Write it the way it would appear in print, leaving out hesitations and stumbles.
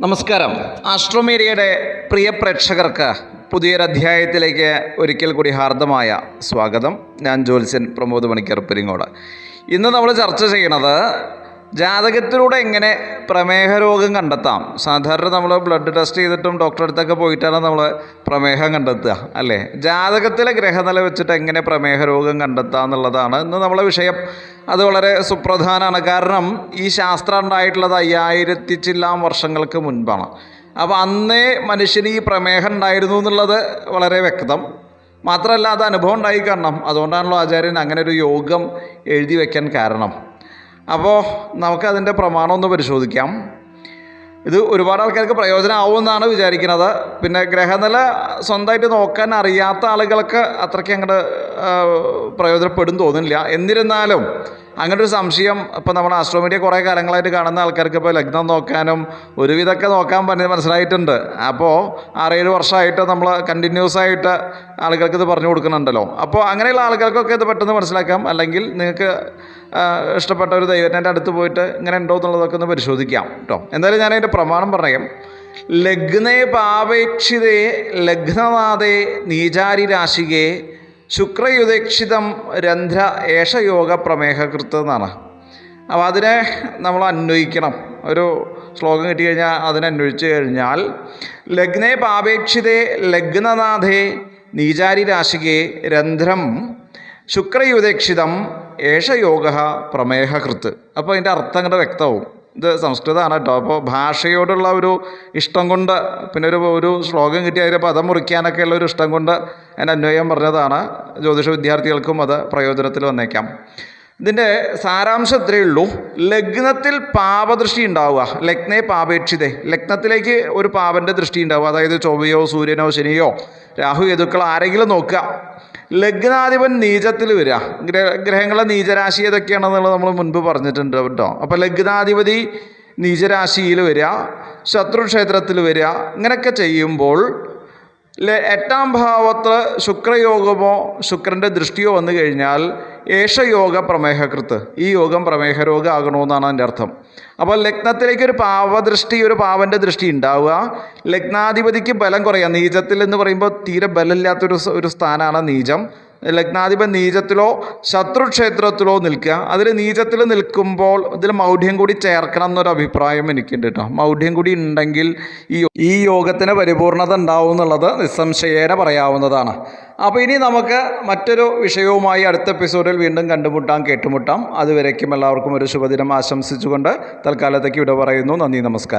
നമസ്കാരം. ആസ്ട്രോമീഡിയയുടെ പ്രിയ പ്രേക്ഷകർക്ക് പുതിയൊരധ്യായത്തിലേക്ക് ഒരിക്കൽ കൂടി ഹാർദമായ സ്വാഗതം. ഞാൻ ജ്യോത്സ്യൻ പ്രമോദ് മണിക്കർ പെരിങ്ങോട്. ഇന്ന് നമ്മൾ ചർച്ച ചെയ്യണത് ജാതകത്തിലൂടെ എങ്ങനെ പ്രമേഹ രോഗം കണ്ടെത്താം. സാധാരണ നമ്മൾ ബ്ലഡ് ടെസ്റ്റ് ചെയ്തിട്ടും ഡോക്ടറെ അടുത്തൊക്കെ പോയിട്ടാണ് നമ്മൾ പ്രമേഹം കണ്ടെത്തുക, അല്ലേ? ജാതകത്തിലെ ഗ്രഹനില വെച്ചിട്ട് എങ്ങനെ പ്രമേഹ രോഗം കണ്ടെത്താം എന്നുള്ളതാണ് ഇന്ന് നമ്മളെ വിഷയം. അത് വളരെ സുപ്രധാനമാണ്. കാരണം ഈ ശാസ്ത്രം ഉണ്ടായിട്ടുള്ളത് 5000 ചില്ലാൻ വർഷങ്ങൾക്ക് മുൻപാണ്. അപ്പോൾ അന്നേ മനുഷ്യന് ഈ പ്രമേഹം ഉണ്ടായിരുന്നു എന്നുള്ളത് വളരെ വ്യക്തം. മാത്രമല്ല, അത് അനുഭവം ഉണ്ടായി കാണണം. അതുകൊണ്ടാണല്ലോ ആചാര്യൻ അങ്ങനെ ഒരു യോഗം എഴുതി വയ്ക്കാൻ കാരണം. അപ്പോൾ നമുക്കതിൻ്റെ പ്രമാണം ഒന്ന് പരിശോധിക്കാം. ഇത് ഒരുപാട് ആൾക്കാർക്ക് പ്രയോജനമാവുമെന്നാണ് വിചാരിക്കുന്നത്. പിന്നെ ഗ്രഹനില സ്വന്തമായിട്ട് നോക്കാൻ അറിയാത്ത ആളുകൾക്ക് അത്രയ്ക്ക് അങ്ങോട്ട് പ്രയോജനപ്പെടും തോന്നുന്നില്ല. എന്നിരുന്നാലും അങ്ങനെ ഒരു സംശയം ഇപ്പോൾ നമ്മൾ ആസ്ട്രോമീഡിയ കുറേ കാലങ്ങളായിട്ട് കാണുന്ന ആൾക്കാർക്ക് ഇപ്പോൾ ലഗ്നം നോക്കാനും ഒരുവിധമൊക്കെ നോക്കാൻ മനസ്സിലായിട്ടുണ്ട്. അപ്പോൾ 6-7 വർഷമായിട്ട് നമ്മൾ കണ്ടിന്യൂസ് ആയിട്ട് ആളുകൾക്ക് ഇത് പറഞ്ഞു കൊടുക്കുന്നുണ്ടല്ലോ. അപ്പോൾ അങ്ങനെയുള്ള ആളുകൾക്കൊക്കെ ഇത് പെട്ടെന്ന് മനസ്സിലാക്കാം. അല്ലെങ്കിൽ നിങ്ങൾക്ക് ഇഷ്ടപ്പെട്ട ഒരു ദൈവത്തിൻ്റെ അടുത്ത് പോയിട്ട് ഇങ്ങനെ ഉണ്ടോ എന്നുള്ളതൊക്കെ ഒന്ന് പരിശോധിക്കാം കേട്ടോ. എന്തായാലും ഞാനതിൻ്റെ പ്രമാണം പറയാം. ലഗ്നേ പാപേക്ഷിതേ ലഗ്നനാഥേ നീചാരി രാശികേ ശുക്രയുദേക്ഷിതം രന്ധ്ര ഏഷയോഗ പ്രമേഹകൃത്ത് എന്നാണ്. അപ്പോൾ അതിനെ നമ്മൾ അന്വയിക്കണം. ഒരു ശ്ലോകം കിട്ടിക്കഴിഞ്ഞാൽ അതിനന്വയിച്ച് കഴിഞ്ഞാൽ ലഗ്നേ പാപേക്ഷിതേ ലഗ്നനാഥേ നീചാരി രാശികേ രന്ധ്രം ശുക്രയുദേക്ഷിതം ഏഷയോഗ പ്രമേഹകൃത്ത്. അപ്പോൾ അതിൻ്റെ അർത്ഥം അങ്ങോട്ട് വ്യക്തമാവും. ഇത് സംസ്കൃതമാണ് കേട്ടോ. അപ്പോൾ ഭാഷയോടുള്ള ഒരു ഇഷ്ടം കൊണ്ട്, പിന്നെ ഒരു ശ്ലോകം കിട്ടി അതിൻ്റെ പദം മുറിക്കാനൊക്കെ ഉള്ള ഒരു ഇഷ്ടം കൊണ്ട് അതിൻ്റെ അന്വയം പറഞ്ഞതാണ്. ജ്യോതിഷ വിദ്യാർത്ഥികൾക്കും അത് പ്രയോജനത്തിൽ വന്നേക്കാം. ഇതിൻ്റെ സാരാംശം ഇത്രയേ ഉള്ളൂ. ലഗ്നത്തിൽ പാപദൃഷ്ടി ഉണ്ടാവുക, ലഗ്നേ പാപേക്ഷിതേ, ലഗ്നത്തിലേക്ക് ഒരു പാപൻ്റെ ദൃഷ്ടി ഉണ്ടാവുക. അതായത് ചൊവ്വയോ സൂര്യനോ ശനിയോ രാഹു യദുക്കൾ ആരെങ്കിലും നോക്കുക. ലഗ്നാധിപൻ നീചത്തിൽ വരിക. ഗ്രഹങ്ങളെ നീചരാശി ഏതൊക്കെയാണെന്നുള്ളത് നമ്മൾ മുൻപ് പറഞ്ഞിട്ടുണ്ട് കേട്ടോ. അപ്പോൾ ലഗ്നാധിപതി നീചരാശിയിൽ വരിക, ശത്രുക്ഷേത്രത്തിൽ വരിക, ഇങ്ങനെയൊക്കെ ചെയ്യുമ്പോൾ 8ാം ഭാവത്തിൽ ശുക്രയോഗമോ ശുക്രൻ്റെ ദൃഷ്ടിയോ വന്നു കഴിഞ്ഞാൽ ഏഷയോഗ പ്രമേഹകൃത്ത്, ഈ യോഗം പ്രമേഹ രോഗം ആകണമെന്നാണ് അതിൻ്റെ അർത്ഥം. അപ്പോൾ ലഗ്നത്തിലേക്ക് ഒരു പാവദൃഷ്ടി, ഒരു പാവൻ്റെ ദൃഷ്ടി ഉണ്ടാവുക. ലഗ്നാധിപതിക്ക് ബലം കുറയുക. നീചത്തിൽ എന്ന് പറയുമ്പോൾ തീരെ ബലമില്ലാത്തൊരു സ്ഥാനമാണ് നീചം. ലഗ്നാധിപൻ നീചത്തിലോ ശത്രുക്ഷേത്രത്തിലോ നിൽക്കുക. അതിൽ നീചത്തിൽ നിൽക്കുമ്പോൾ ഇതിൽ മൗഢ്യം കൂടി ചേർക്കണം എന്നൊരു അഭിപ്രായം എനിക്കുണ്ട് കേട്ടോ. മൗഢ്യം കൂടി ഉണ്ടെങ്കിൽ ഈ യോഗത്തിന് പരിപൂർണത ഉണ്ടാവും എന്നുള്ളത് നിസ്സംശയേന പറയാവുന്നതാണ്. അപ്പോൾ ഇനി നമുക്ക് മറ്റൊരു വിഷയവുമായി അടുത്ത എപ്പിസോഡിൽ വീണ്ടും കണ്ടുമുട്ടാം, കേട്ടുമുട്ടാം. അതുവരേക്കും എല്ലാവർക്കും ഒരു ശുഭദിനം ആശംസിച്ചുകൊണ്ട് തൽക്കാലത്തേക്ക് വിട പറയുന്നു. നന്ദി, നമസ്കാരം.